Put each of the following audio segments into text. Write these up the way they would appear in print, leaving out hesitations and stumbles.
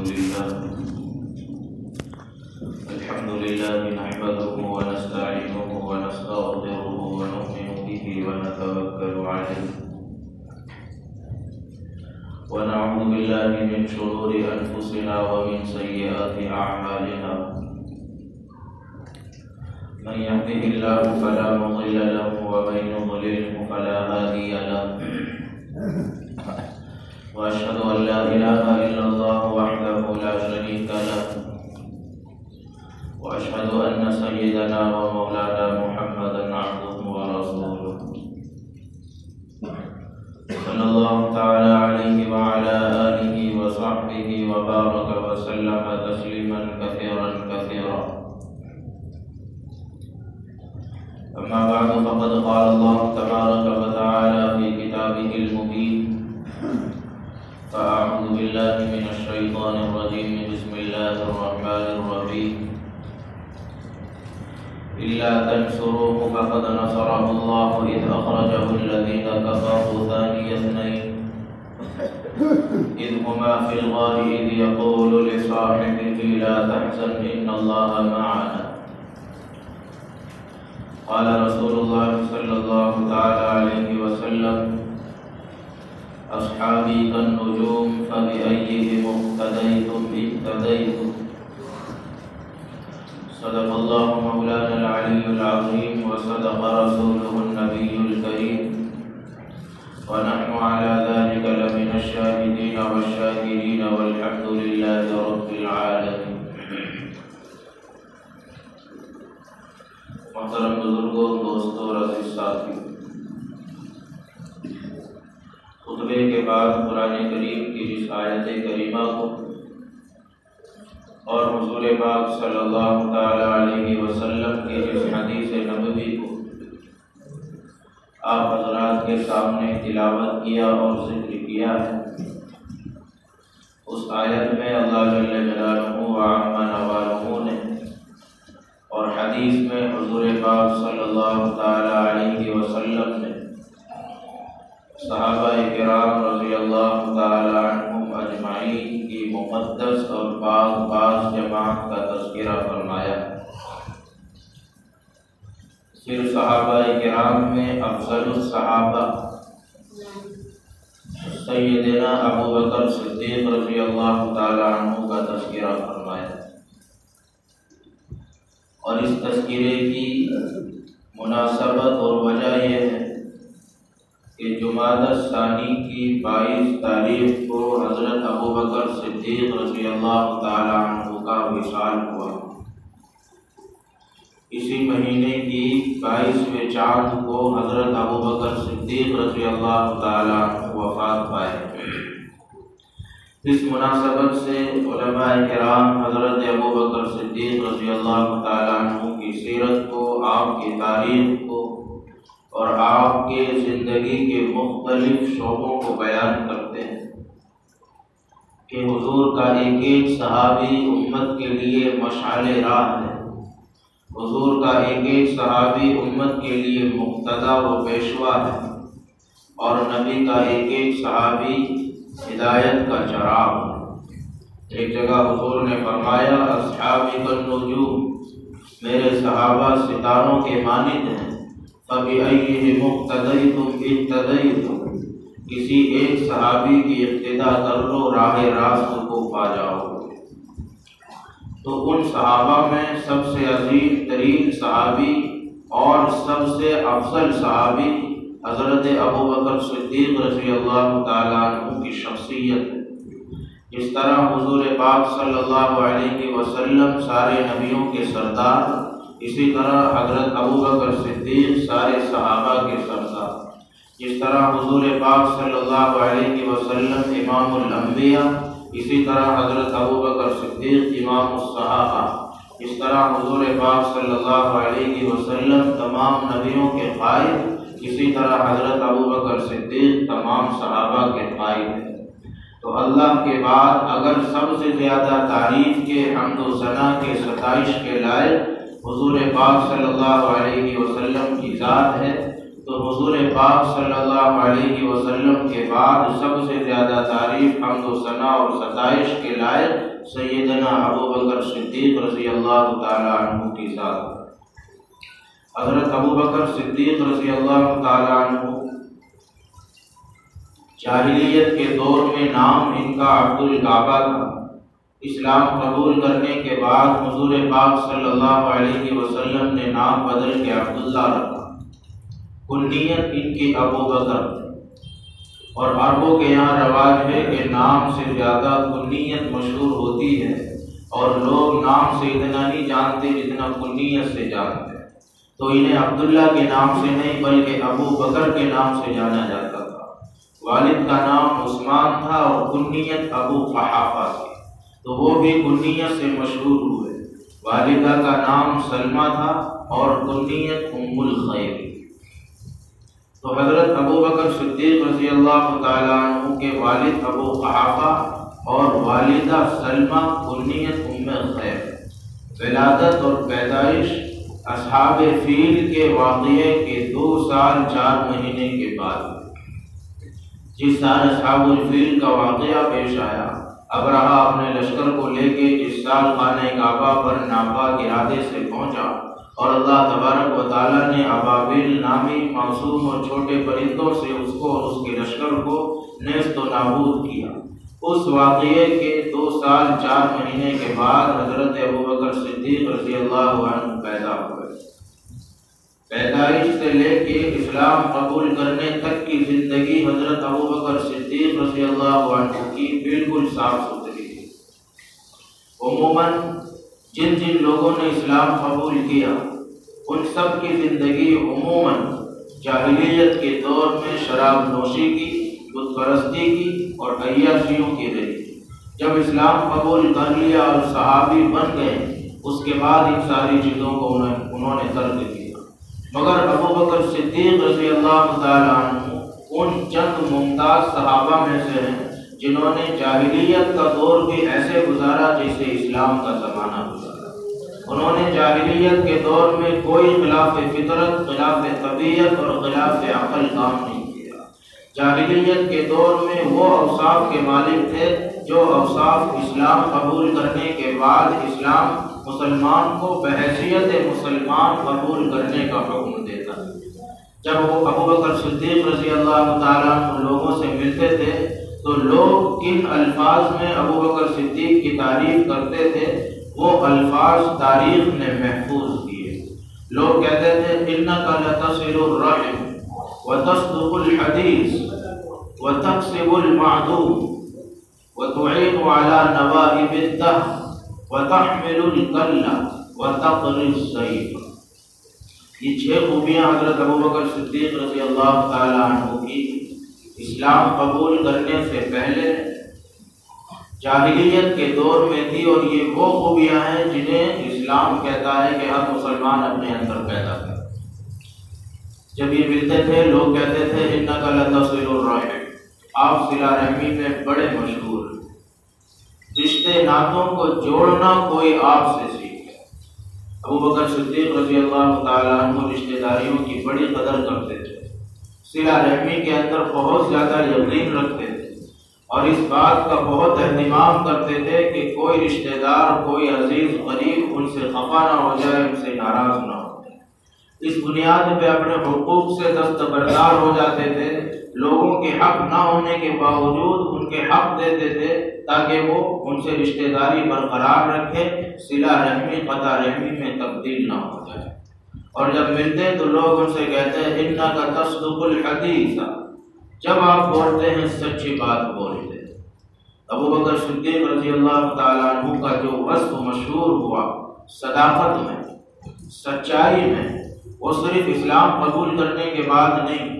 لله نحمده ونستعينه ونستغفره ونؤمن به ونتوكل عليه ونعوذ بالله من شرور أنفسنا ومن سيئات أعمالنا من يهده الله فلا مضل له ومن يضلله فلا هادي له وأشهد أن لا إله إلا الله وحده لا شريك له وأشهد أن سيدنا ومولانا محمدا عبده ورسوله صلى الله تعالى عليه وعلى آله وصحبه وبارك وسلم تسليما كثيرا كثيرا. أما بعد فقد قال الله تبارك وتعالى في كتابه المبين فأعوذ بالله من الشيطان الرجيم بسم الله الرحمن الرحيم إلا تنصروه فقد نصره الله إذ أخرجه الذين كفروا ثاني اثنين إذ هما في الغار إذ يقول لصاحبه لا تحزن إن الله معنا قال رسول الله صلى الله تعالى عليه وسلم أصحابي كالنجوم فبأيهم اقتديتم اهتديتم. صدق الله مولانا العلي العظيم وصدق رسوله النبي الكريم ونحن على ذلك لمن الشاهدين والشاكرين والحمد لله رب العالمين. محترم بزرگوں، دوستوں اور عزیز ساتھیوں، خطبے کے بعد قرآن کریم کی اس آیت کریمہ کو اور حضور پاک صلی اللہ تعالی علیہ وسلم کی اس حدیث نبوی کو آپ حضرات کے سامنے تلاوت کیا اور ذکر کیا ہے. اس آیت میں اللہ جل جلالہ وعظم نوالہ نے اور حدیث میں حضور پاک صلی اللہ تعالی علیہ وسلم نے صحابہ کرام رضی اللہ تعالی عنہم اجمعین کی مقدس اور باز جماعت کا تذکرہ فرمایا. پھر صحابہ کرام میں افضل الصحابہ سیدنا ابو بکر صدیق رضی اللہ تعالی عنہ کا تذکرہ فرمایا. اور اس تذکرے کی مناسبت اور وجہ یہ ہے کہ جمادی الثانی کی 22 تاریخ کو حضرت ابو بکر صدیق رضی اللہ تعالی عنہ کا وصال ہوا. اسی مہینے کی 22ویں چاند کو حضرت ابو بکر صدیق رضی اللہ تعالی عنہ وفات پائے. اس مناسبت سے علماء کرام حضرت ابو بکر صدیق رضی اللہ تعالی عنہ کی سیرت کو، آپ کی تاریخ کو اور آپ کے زندگی کے مختلف شعبوں کو بیان کرتے ہیں کہ حضور کا ایک ایک صحابی امت کے لیے مشعل راہ ہے. حضور کا ایک ایک صحابی امت کے لیے مقتدا و پیشوا ہے، اور نبی کا ایک ایک صحابی ہدایت کا چراغ ہے. ایک جگہ حضور نے فرمایا اصحابی کالنجوم، میرے صحابہ ستاروں کے مانند ہیں. فَبِأَيِّهِمُ اقْتَدَيْتُمْ اهْتَدَيْتُمْ، کسی ایک صحابی کی اقتدا کر لو راہ راست کو پا جاؤ. تو ان صحابہ میں سب سے عظیم ترین صحابی اور سب سے افضل صحابی حضرت ابو بکر صدیق رضی اللہ تعالیٰ عنہ کی شخصیت ہے. جس طرح حضور پاک صلی اللہ علیہ وسلم سارے نبیوں کے سردار، اسی طرح حضرت ابو بکر صدیق سارے صحابہ کے سردار. جس طرح حضور پاک صلی اللہ علیہ وسلم امام الانبیاء، اسی طرح حضرت ابو بکر صدیق امام الصحابہ. اس طرح حضور پاک صلی اللہ علیہ وسلم تمام نبیوں کے قائد، اسی طرح حضرت ابو بکر صدیق تمام صحابہ کے قائد ہیں. تو اللہ کے بعد اگر سب سے زیادہ تعریف کے، حمد و ثنا کے، ستائش کے لائق حضور پاک صلی اللہ علیہ وسلم کی ذات ہے، تو حضور پاک صلی اللہ علیہ وسلم کے بعد سب سے زیادہ تعریف، حمد و ثنا اور ستائش کے لائق سیدنا ابو بکر صدیق رضی اللہ تعالی عنہ کی ذات۔ حضرت ابو بکر صدیق رضی اللہ تعالی عنہ جاہلیت کے دور میں نام ان کا عبد الکعبہ تھا۔ اسلام قبول کرنے کے بعد حضور پاک صلی اللہ علیہ وسلم نے نام بدل کے عبداللہ رکھا۔ کنیت ان کی ابو بکر، اور عربوں کے یہاں رواج ہے کہ نام سے زیادہ کنیت مشہور ہوتی ہے، اور لوگ نام سے اتنا نہیں جانتے جتنا کنیت سے جانتے ہیں، تو انہیں عبداللہ کے نام سے نہیں بلکہ ابو بکر کے نام سے جانا جاتا تھا۔ والد کا نام عثمان تھا اور کنیت ابو قحافہ تھی، تو وہ بھی کنیت سے مشہور ہوئے۔ والدہ کا نام سلمہ تھا اور کنیت ام الخیر۔ تو حضرت ابو بکر صدیق رضی اللہ تعالیٰ عنہ کے والد ابو قحافہ اور والدہ سلمہ کنیت ام خیر۔ ولادت اور پیدائش اصحاب فیل کے واقعے کے 2 سال 4 مہینے کے بعد، جس سال اصحاب الفیل کا واقعہ پیش آیا، ابرہہ اپنے لشکر کو لے کے جس سال خانہ کعبہ پر ناپاک ارادے سے پہنچا، اور اللہ تبارک و تعالیٰ نے ابابیل نامی معصوم اور چھوٹے پرندوں سے اس کو اور اس کے لشکر کو نیست و نابود کیا، اس واقعے کے 2 سال 4 مہینے کے بعد حضرت ابو بکر صدیق رضی اللہ عنہ پیدا ہوئے۔ پیدائش سے لے کے اسلام قبول کرنے تک کی زندگی حضرت ابو بکر صدیق رضی اللہ عنہ کی بالکل صاف ستھری تھی۔ عموماً جن جن لوگوں نے اسلام قبول کیا ان سب کی زندگی عموماً جاہلیت کے دور میں شراب نوشی کی، بت پرستی کی اور عیاشیوں کی رہی۔ جب اسلام قبول کر لیا اور صحابی بن گئے، اس کے بعد ان ساری چیزوں کو انہوں نے ترک کیا۔ مگر ابو بکر صدیق رضی اللہ تعالیٰ عنہ ان چند ممتاز صحابہ میں سے ہیں جنہوں نے جاہلیت کا دور بھی ایسے گزارا جیسے اسلام کا زمانہ گزارا۔ انہوں نے جاہلیت کے دور میں کوئی خلاف فطرت، خلاف طبیعت اور خلاف عقل کام نہیں کیا۔ جاہلیت کے دور میں وہ اوصاف کے مالک تھے جو اوصاف اسلام قبول کرنے کے بعد اسلام مسلمان کو بحیثیت مسلمان قبول کرنے کا حکم دیتا ہے۔ جب وہ ابو بکر صدیق رضی اللہ تعالیٰ عنہ لوگوں سے ملتے تھے تو لوگ کن الفاظ میں ابو بکر صدیق کی تعریف کرتے تھے وہ الفاظ تاریخ نے محفوظ کیے۔ لوگ کہتے تھے اِنَّكَ لَتَصِلُ الرَّحِمَ وَتَصْدُقُ الْحَدِيثَ وَتَكْسِبُ الْمَعْدُومَ وَتُعِينُ عَلَى نَوَائِبِ الدَّهْرِ وَتَحْمِلُ الْكَلَّ وَتَقْرِي السَّيْفَ۔ یہ 6 خوبیاں حضرت ابو بکر صدیق رضی اللہ تعالیٰ عنہ کی اسلام قبول کرنے سے پہلے جاہلیت کے دور میں تھی، اور یہ وہ خوبیاں ہیں جنہیں اسلام کہتا ہے کہ ہر مسلمان اپنے اندر پیدا کرے۔ جب یہ ملتے تھے لوگ کہتے تھے اِنَّكَ لَتَصِلُ الرَّحِمَ، آپ صلہ رحمی میں بڑے مشہور ہیں، رشتے ناتوں کو جوڑنا کوئی آپ سے سیکھے۔ ابو بکر صدیق رضی اللہ تعالیٰ عنہ رشتہ داریوں کی بڑی قدر کرتے تھے، صلہ رحمی کے اندر بہت زیادہ یقین رکھتے تھے، اور اس بات کا بہت اہتمام کرتے تھے کہ کوئی رشتہ دار، کوئی عزیز غریب ان سے خفا نہ ہو جائے، ان سے ناراض نہ ہو جائے۔ اس بنیاد پہ اپنے حقوق سے دستبردار ہو جاتے تھے، لوگوں کے حق نہ ہونے کے باوجود ان کے حق دیتے تھے تاکہ وہ ان سے رشتہ داری برقرار رکھے، صلہ رحمی قطع رحمی میں تبدیل نہ ہو جائے۔ اور جب ملتے تو لوگ ان سے کہتے ہیں اِنَّكَ تَصْدُقُ الْحَدِيثَ، جب آپ بولتے ہیں سچی بات بولتے ہیں۔ ابو بکر صدیق رضی اللہ تعالیٰ عنہ کا جو وصف مشہور ہوا صداقت میں، سچائی میں، وہ صرف اسلام قبول کرنے کے بعد نہیں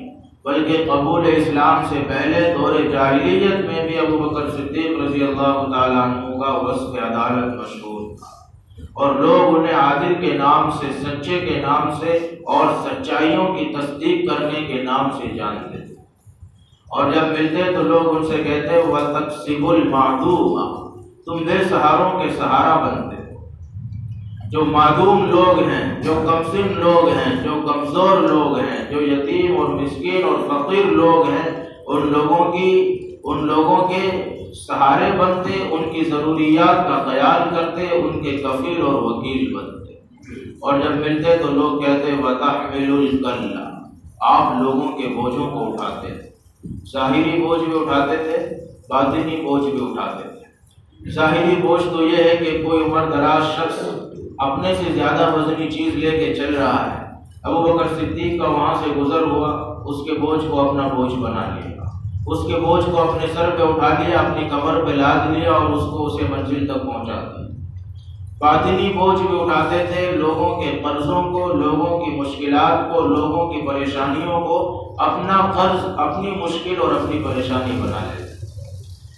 بلکہ قبول اسلام سے پہلے دور جاہلیت میں بھی ابو بکر صدیق رضی اللہ تعالیٰ عنہ کا وصف عدالت مشہور تھا، اور لوگ انہیں عادل کے نام سے، سچے کے نام سے اور سچائیوں کی تصدیق کرنے کے نام سے جانتے تھے۔ اور جب ملتے تو لوگ ان سے کہتے وَتَكْسِبُ الْمَعْدُومَ، تم بے سہاروں کے سہارا بنتے۔ جو معدوم لوگ ہیں، جو کمسن لوگ ہیں، جو کمزور لوگ ہیں، جو یتیم اور مسکین اور فقیر لوگ ہیں، ان لوگوں کے سہارے بنتے، ان کی ضروریات کا خیال کرتے، ان کے کفیل اور وکیل بنتے۔ اور جب ملتے تو لوگ کہتے وَتَحْمِلُ الْكَلَّ، آپ لوگوں کے بوجھوں کو اٹھاتے تھے۔ ظاہری بوجھ بھی اٹھاتے تھے، باطنی بوجھ بھی اٹھاتے تھے۔ ظاہری بوجھ تو یہ ہے کہ کوئی عمر دراز شخص اپنے سے زیادہ وزنی چیز لے کے چل رہا ہے، ابوبکر صدیق کا وہاں سے گزر ہوا، اس کے بوجھ کو اپنا بوجھ بنا لیا، اس کے بوجھ کو اپنے سر پہ اٹھا لیا، اپنی کمر پہ لاد لیا اور اس کو اسے منزل تک پہنچا دیا۔ باطنی بوجھ بھی اٹھاتے تھے، لوگوں کے قرضوں کو، لوگوں کی مشکلات کو، لوگوں کی پریشانیوں کو اپنا قرض، اپنی مشکل اور اپنی پریشانی بنا لیتے۔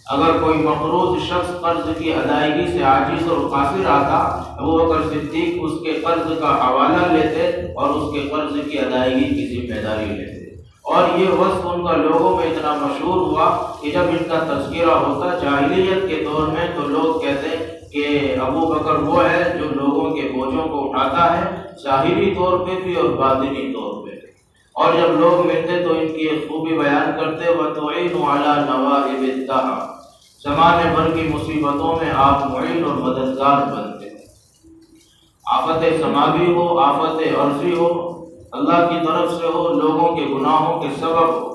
اگر کوئی مقروض شخص قرض کی ادائیگی سے عاجز اور قاصر آتا، ابوبکر صدیق اس کے قرض کا حوالہ لیتے اور اس کے قرض کی ادائیگی کی ذمہ داری لیتے۔ اور یہ وصف ان کا لوگوں میں اتنا مشہور ہوا کہ جب ان کا تذکرہ ہوتا جاہلیت کے دور میں تو لوگ کہتے کہ ابوبکر وہ ہے جو لوگوں کے بوجھوں کو اٹھاتا ہے، ظاہری طور پہ بھی اور باطنی طور پہ۔ اور جب لوگ ملتے تو ان کی ایک خوبی بیان کرتے وَتُعِينُ عَلَى نَوَائِبِ الدَّهْرِ، زمانے بھر کی مصیبتوں میں آپ معین اور مددگار بنتے۔ آفت سماوی ہو، آفت عرضی ہو، اللہ کی طرف سے ہو، لوگوں کے گناہوں کے سبب ہو،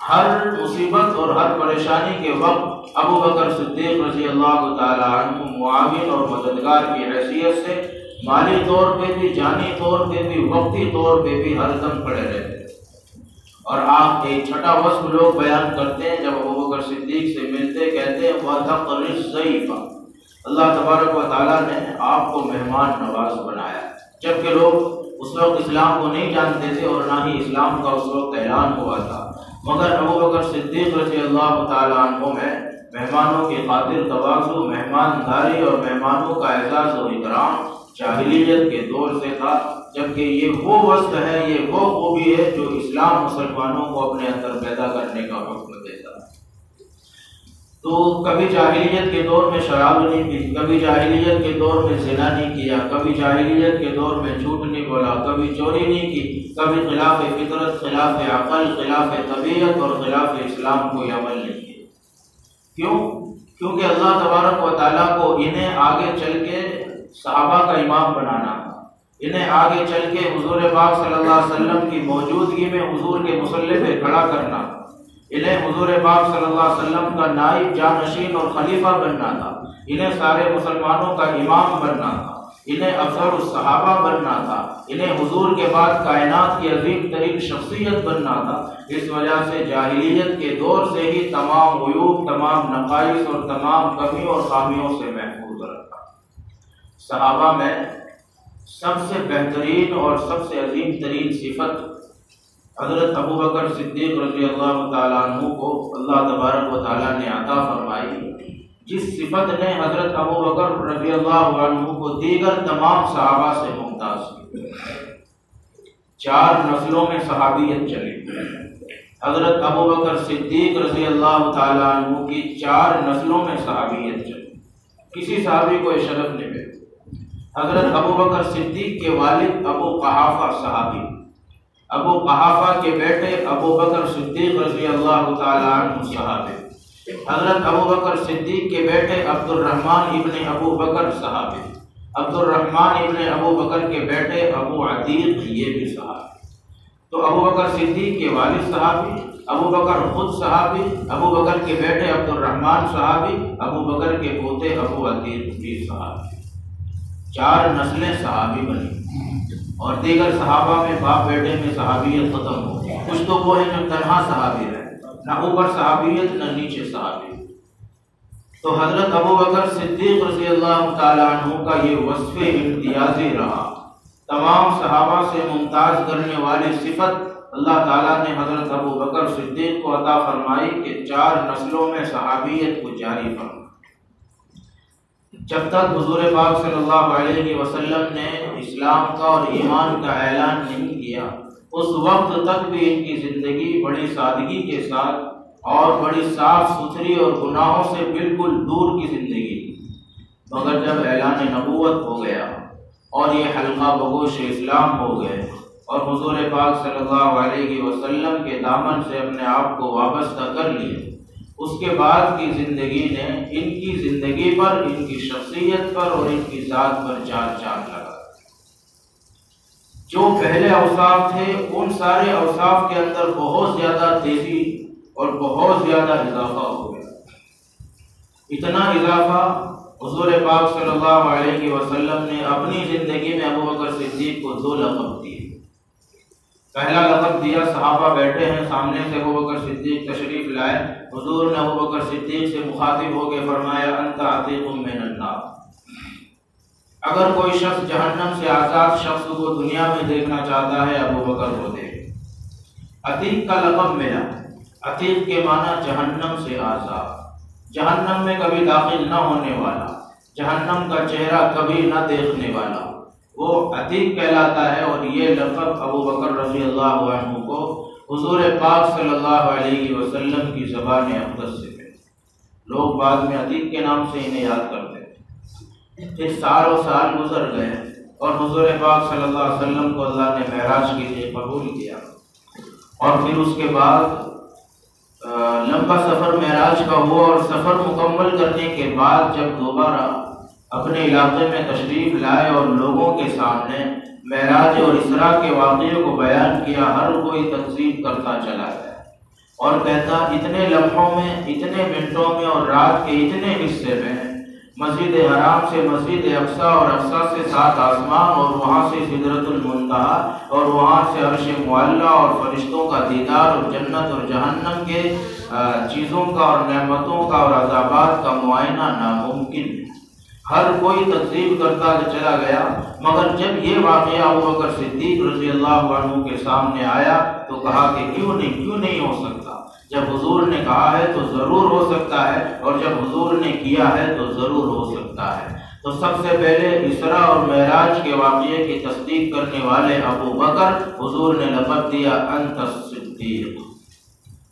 ہر مصیبت اور ہر پریشانی کے وقت ابوبکر صدیق رضی اللہ تعالی عنہ معاون اور مددگار کی حیثیت سے مالی طور پہ بھی، جانی طور پہ بھی، وقتی طور پہ بھی ہر دم کھڑے رہتے۔ اور آپ ایک چھٹا وصف لوگ بیان کرتے ہیں، جب ابوبکر صدیق سے ملتے کہتے ہیں وَتَقْرِ الضَّيْفَ، اللہ تبارک و تعالیٰ نے آپ کو مہمان نواز بنایا، جبکہ لوگ اس وقت اسلام کو نہیں جانتے تھے اور نہ ہی اسلام کا اس وقت اعلان ہوا تھا، مگر ابوبکر صدیق رضی اللہ تعالیٰ عنہ میں مہمانوں کی خاطر تواضع، مہمانداری اور مہمانوں کا اعزاز و اکرام جاہلیت کے دور سے تھا، جبکہ یہ وہ وصف ہے، یہ وہ خوبی ہے جو اسلام مسلمانوں کو اپنے اندر پیدا کرنے کا حکم دیتا ہے۔ تو کبھی جاہلیت کے دور میں شراب نہیں پی، کبھی جاہلیت کے دور میں زنا نہیں کیا، کبھی جاہلیت کے دور میں جھوٹ نہیں بولا، کبھی چوری نہیں کی، کبھی خلاف فطرت، خلاف عقل، خلاف طبیعت اور خلاف اسلام کوئی عمل نہیں کیا۔ کیوں؟ کیونکہ اللہ تبارک و تعالیٰ کو انہیں آگے چل کے صحابہ کا امام بنانا تھا، انہیں آگے چل کے حضور پاک صلی اللہ علیہ وسلم کی موجودگی میں حضور کے مصلی پہ کھڑا کرنا، انہیں حضور پاک صلی اللہ علیہ وسلم کا نائب، جانشین اور خلیفہ بننا تھا، انہیں سارے مسلمانوں کا امام بننا تھا، انہیں افضل الصحابہ بننا تھا، انہیں حضور کے بعد کائنات کی عظیم ترین شخصیت بننا تھا۔ اس وجہ سے جاہلیت کے دور سے ہی تمام عیوب، تمام نقائص اور تمام کمیوں اور خامیوں سے محفوظ رکھا۔ صحابہ میں سب سے بہترین اور سب سے عظیم ترین صفت حضرت ابوبکر صدیق رضی اللہ تعالیٰ عنہ کو اللہ تبارک و تعالیٰ نے عطا فرمائی، جس صفت نے حضرت ابوبکر رضی اللہ عنہ کو دیگر تمام صحابہ سے ممتاز کیا۔ 4 نسلوں میں صحابیت چلی، حضرت ابوبکر صدیق رضی اللہ تعالیٰ عنہ کی 4 نسلوں میں صحابیت چلی، کسی صحابی کو یہ شرف نہیں ملی۔ حضرت ابوبکر صدیق کے والد ابو قحافہ صحابی، ابو قحافہ کے بیٹے ابوبکر صدیق رضی اللہ تعالیٰ عنہ صحابی، حضرت ابوبکر صدیق کے بیٹے عبد الرحمن ابن ابو بکر صحابی، عبد الرحمن ابن ابو بکر کے بیٹے ابو عتیق یہ بھی صحابی۔ تو ابوبکر صدیق کے والد صحابی، ابو بکر خود صحابی، ابو بکر کے بیٹے عبد الرحمن صحابی، ابو بکر کے پوتے ابو عتیق بھی صحابی، 4 نسلیں صحابی بنی۔ اور دیگر صحابہ میں باپ بیٹے میں صحابیت ختم ہو گئی، کچھ تو وہ ہیں جو تنہا صحابی رہے، نہ اوپر صحابیت نہ نیچے صحابی۔ تو حضرت ابوبکر صدیق رضی اللہ تعالیٰ عنہ کا یہ وصف امتیازی رہا، تمام صحابہ سے ممتاز کرنے والی صفت اللہ تعالیٰ نے حضرت ابوبکر صدیق کو عطا فرمائی کہ 4 نسلوں میں صحابیت کو جاری فرمائی۔ جب تک حضور پاک صلی اللہ علیہ وسلم نے اسلام کا اور ایمان کا اعلان نہیں کیا، اس وقت تک بھی ان کی زندگی بڑی سادگی کے ساتھ اور بڑی صاف ستھری اور گناہوں سے بالکل دور کی زندگی تھی، مگر جب اعلان نبوت ہو گیا اور یہ حلقہ بگوش اسلام ہو گئے اور حضور پاک صلی اللہ علیہ وسلم کے دامن سے اپنے آپ کو وابستہ کر لیے، اس کے بعد کی زندگی نے ان کی زندگی پر، ان کی شخصیت پر اور ان کی ذات پر چار چاند لگا۔ جو پہلے اوصاف تھے ان سارے اوصاف کے اندر بہت زیادہ تیزی اور بہت زیادہ اضافہ ہو گیا۔ اتنا اضافہ حضور پاک صلی اللہ علیہ وسلم نے اپنی زندگی میں ابوبکر صدیق کو 2 لقب دیے۔ پہلا لقب دیا، صحابہ بیٹھے ہیں سامنے سے، ابوبکر صدیق تشریف لائے، حضور نے ابوبکر صدیق سے مخاطب ہو کے فرمایا انت عتیق من النار۔ اگر کوئی شخص جہنم سے آزاد شخص کو دنیا میں دیکھنا چاہتا ہے ابوبکر کو دیکھے۔ عتیق کا لقب ملا، عتیق کے معنی جہنم سے آزاد، جہنم میں کبھی داخل نہ ہونے والا، جہنم کا چہرہ کبھی نہ دیکھنے والا، وہ عتیق کہلاتا ہے۔ اور یہ لقب ابوبکر رضی اللہ عنہ کو حضور پاک صلی اللہ علیہ وسلم کی زبان اقدس سے ملا۔ لوگ بعد میں عتیق کے نام سے انہیں یاد کرتے ہیں۔ پھر سال و سال گزر گئے اور حضور پاک صلی اللہ علیہ وسلم کو اللہ نے معراج کے لیے قبول کیا، اور پھر اس کے بعد لمبا سفر معراج کا ہوا، اور سفر مکمل کرنے کے بعد جب دوبارہ اپنے علاقے میں تشریف لائے اور لوگوں کے سامنے معراج اور اسراء کے واقعے کو بیان کیا، ہر کوئی تکذیب کرتا چلا گیا اور کہتا اتنے لمحوں میں، اتنے منٹوں میں اور رات کے اتنے حصے میں مسجد حرام سے مسجد اقصیٰ اور اقصیٰ سے 7 آسمان اور وہاں سے سدرۃ المنتہی اور وہاں سے عرش معلیٰ اور فرشتوں کا دیدار اور جنت اور جہنم کے چیزوں کا اور نعمتوں کا اور عذابات کا معائنہ ناممکن۔ ہر کوئی تکذیب کرتا چلا گیا، مگر جب یہ واقعہ ابوبکر صدیق رضی اللہ عنہ کے سامنے آیا تو کہا کہ کیوں نہیں ہو سکتا؟ جب حضور نے کہا ہے تو ضرور ہو سکتا ہے، اور جب حضور نے کیا ہے تو ضرور ہو سکتا ہے۔ تو سب سے پہلے اسراء اور معراج کے واقعے کی تصدیق کرنے والے ابوبکر، حضور نے لقب دیا انت الصدیق۔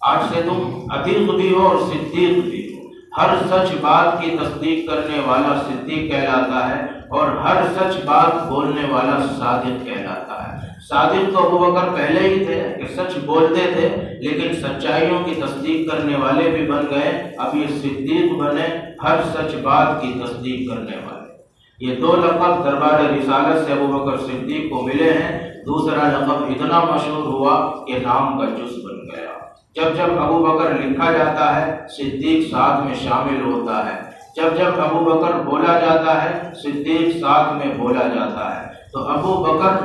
آج سے تم عتیق بھی ہو اور صدیق بھی ہو۔ ہر سچ بات کی تصدیق کرنے والا صدیق کہلاتا ہے، اور ہر سچ بات بولنے والا صادق کہلاتا ہے۔ صادق تو ابوبکر پہلے ہی تھے کہ سچ بولتے تھے، لیکن سچائیوں کی تصدیق کرنے والے بھی بن گئے، اب یہ صدیق بنے، ہر سچ بات کی تصدیق کرنے والے۔ یہ 2 لقب دربار رسالت سے ابوبکر صدیق کو ملے ہیں۔ دوسرا لقب اتنا مشہور ہوا کہ نام کا جز بن گیا۔ جب جب ابوبکر لکھا جاتا ہے صدیق ساتھ میں شامل ہوتا ہے، جب جب ابوبکر بولا جاتا ہے صدیق ساتھ میں بولا جاتا ہے۔ تو ابوبکر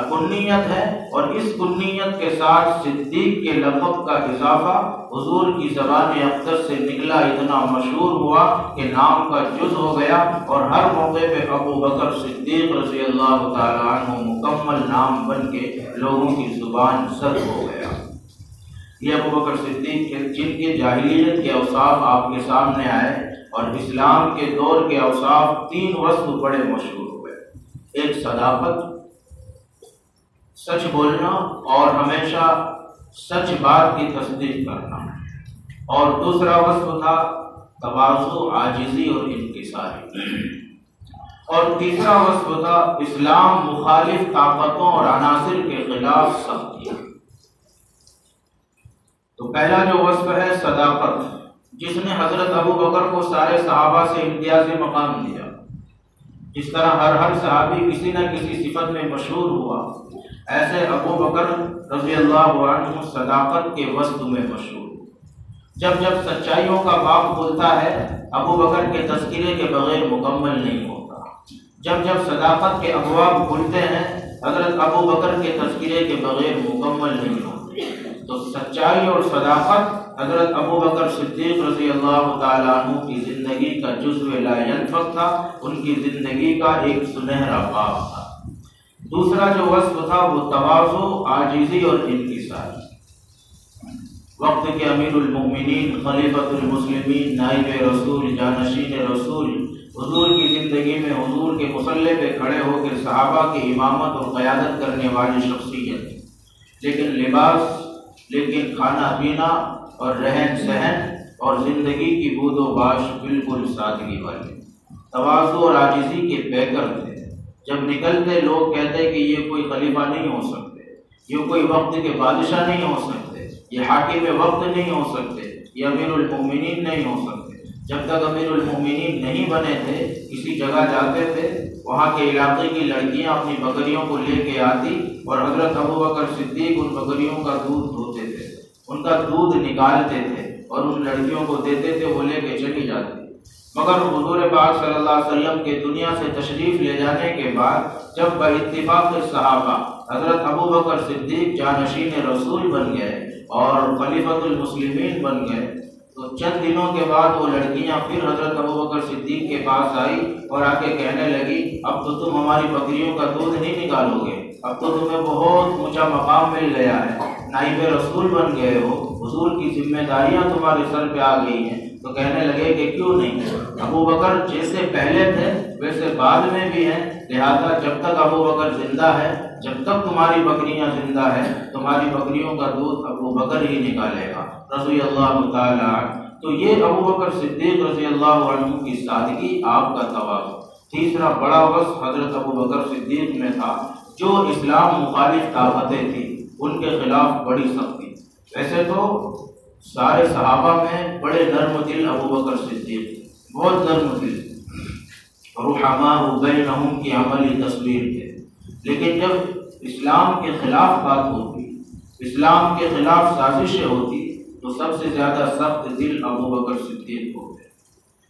کنیت ہے، اور اس کنیت کے ساتھ صدیق کے لقب کا اضافہ حضور کی زبان اقدس سے نکلا، اتنا مشہور ہوا کہ نام کا جز ہو گیا، اور ہر موقع پہ ابوبکر صدیق رضی اللہ تعالیٰ عنہ مکمل نام بن کے لوگوں کی زبان زد ہو گیا۔ یہ ابوبکر صدیق جن کے جاہلیت کے اوصاف آپ کے سامنے آئے، اور اسلام کے دور کے اوصاف 3 وصف بڑے مشہور ہوئے۔ ایک صداقت، سچ بولنا اور ہمیشہ سچ بات کی تصدیق کرنا، اور دوسرا وصف تھا تواضع، عاجزی اور انکساری، اور تیسرا وصف تھا اسلام مخالف طاقتوں اور عناصر کے خلاف سختیاں۔ تو پہلا جو وصف ہے صداقت، جس نے حضرت ابوبکر کو سارے صحابہ سے امتیازی مقام دیا۔ جس طرح ہر صحابی کسی نہ کسی صفت میں مشہور ہوا، ایسے ابوبکر رضی اللہ عنہ صداقت کے وصف میں مشہور۔ جب جب سچائیوں کا باب کھلتا ہے ابوبکر کے تذکرے کے بغیر مکمل نہیں ہوتا۔ جب جب صداقت کے ابواب کھلتے ہیں حضرت ابوبکر کے تذکرے کے بغیر مکمل نہیں ہوتے۔ تو سچائی اور صداقت حضرت ابوبکر صدیق رضی اللہ تعالیٰ عنہ کی زندگی کا جزو لا ينفق تھا، ان کی زندگی کا ایک سنہرا باب تھا۔ دوسرا جو وصف تھا وہ تواضع، عاجزی اور انکساری۔ وقت کے امیر المؤمنین، خلیفۃ المسلمین، نائب رسول، جانشین رسول، حضور کی زندگی میں حضور کے مصلی پہ کھڑے ہو کے صحابہ کی امامت اور قیادت کرنے والی شخصیت، لیکن لباس، لیکن کھانا پینا اور رہن سہن اور زندگی کی بود و باش بالکل سادگی والی، تواضع اور عاجزی کے پیکر تھے۔ جب نکلتے لوگ کہتے کہ یہ کوئی خلیفہ نہیں ہو سکتے، یہ کوئی وقت کے بادشاہ نہیں ہو سکتے، یہ حاکم وقت نہیں ہو سکتے، یہ امیر المومنین نہیں ہو سکتے۔ جب تک امیر المومنین نہیں بنے تھے، کسی جگہ جاتے تھے، وہاں کے علاقے کی لڑکیاں اپنی بکریوں کو لے کے آتی اور حضرت ابوبکر صدیق ان بکریوں کا دودھ دھوتے تھے، ان کا دودھ نکالتے تھے اور ان لڑکیوں کو دیتے تھے، وہ لے کے چلی جاتی۔ مگر حضور پاک صلی اللہ علیہ وسلم کے دنیا سے تشریف لے جانے کے بعد جب باتفاق صحابہ حضرت ابوبکر صدیق جانشین رسول بن گئے اور خلیفۃ المسلمین بن گئے، تو چند دنوں کے بعد وہ لڑکیاں پھر حضرت ابوبکر صدیق کے پاس آئی اور آ کے کہنے لگی اب تو تم ہماری بکریوں کا دودھ نہیں نکالو گے، اب تو تمہیں بہت اونچا مقام مل گیا ہے، نائب رسول بن گئے ہو، حضور کی ذمہ داریاں تمہارے سر پہ آ گئی ہیں۔ تو کہنے لگے کہ کیوں نہیں، ابوبکر جیسے پہلے تھے ویسے بعد میں بھی ہیں، لہذا جب تک ابوبکر زندہ ہے، جب تک تمہاری بکریاں زندہ ہیں، تمہاری بکریوں کا دودھ ابوبکر ہی نکالے گا رضی اللہ تعالیٰ عنہ۔ تو یہ ابوبکر صدیق رضی اللہ عنہ کی سادگی، آپ کا تواضع۔ تیسرا بڑا وصف حضرت ابوبکر صدیق میں تھا، جو اسلام مخالف طاقتیں تھیں ان کے خلاف بڑی سختی۔ ویسے تو سارے صحابہ میں بڑے نرم دل ابوبکر صدیق، بہت نرم دل، رحماء بینہم کی عملی تصویر تھے، لیکن جب اسلام کے خلاف بات ہوتی، اسلام کے خلاف سازشیں ہوتی، تو سب سے زیادہ سخت دل ابوبکر صدیق ہوتے۔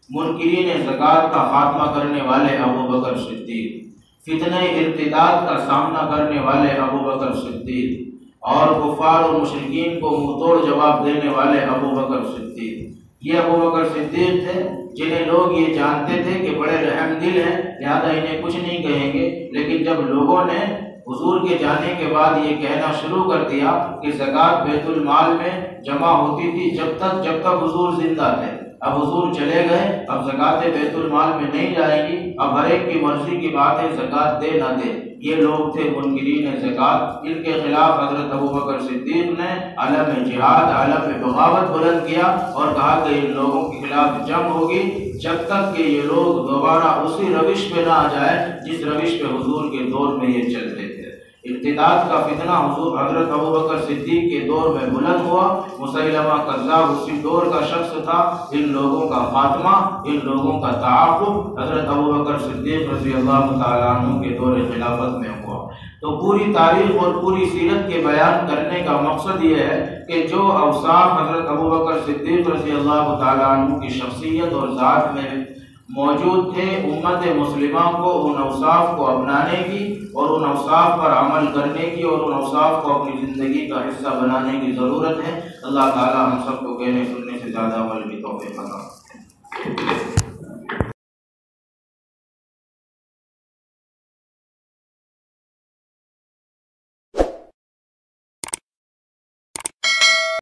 منکرین زکوٰۃ کا خاتمہ کرنے والے ابوبکر صدیق، فتنہ ارتداد کا سامنا کرنے والے ابوبکر صدیق، اور کفار و مشرکین کو منہ توڑ جواب دینے والے ابوبکر صدیق۔ یہ ابوبکر صدیق تھے جنہیں لوگ یہ جانتے تھے کہ بڑے رحم دل ہیں، لہذا انہیں کچھ نہیں کہیں گے، لیکن جب لوگوں نے حضور کے جانے کے بعد یہ کہنا شروع کر دیا کہ زکوٰۃ بیت المال میں جمع ہوتی تھی جب تک حضور زندہ تھے، اب حضور چلے گئے، اب زکوٰۃ بیت المال میں نہیں جائے گی، اب ہر ایک کی مرضی کی بات ہے زکوٰۃ دے نہ دے۔ یہ لوگ تھے منکرین زکوٰۃ، ان کے خلاف حضرت ابوبکر صدیق نے علم جہاد، علم بغاوت بلند کیا اور کہا کہ ان لوگوں کے خلاف جنگ ہوگی جب تک کہ یہ لوگ دوبارہ اسی روش پہ نہ آ جائے جس روش پہ حضور کے دور میں یہ چلتے تھے۔ ارتداد کا فتنہ حضرت ابوبکر صدیق کے دور میں بلند ہوا، مسیلمہ کذاب اسی دور کا شخص تھا۔ ان لوگوں کا خاتمہ، ان لوگوں کا تعاقب حضرت ابوبکر صدیق رضی اللہ تعالیٰ عنہ کے دور خلافت میں ہوا۔ تو پوری تاریخ اور پوری سیرت کے بیان کرنے کا مقصد یہ ہے کہ جو اوصاف حضرت ابوبکر صدیق رضی اللہ تعالیٰ عنہ کی شخصیت اور ذات میں موجود تھے، امت مسلمہ کو ان اوصاف کو اپنانے کی اور ان اوصاف پر عمل کرنے کی اور ان اوصاف کو اپنی زندگی کا حصہ بنانے کی ضرورت ہے۔ اللہ تعالیٰ ہم سب کو کہنے سننے سے زیادہ عمل کی توفیق عطا فرمائے۔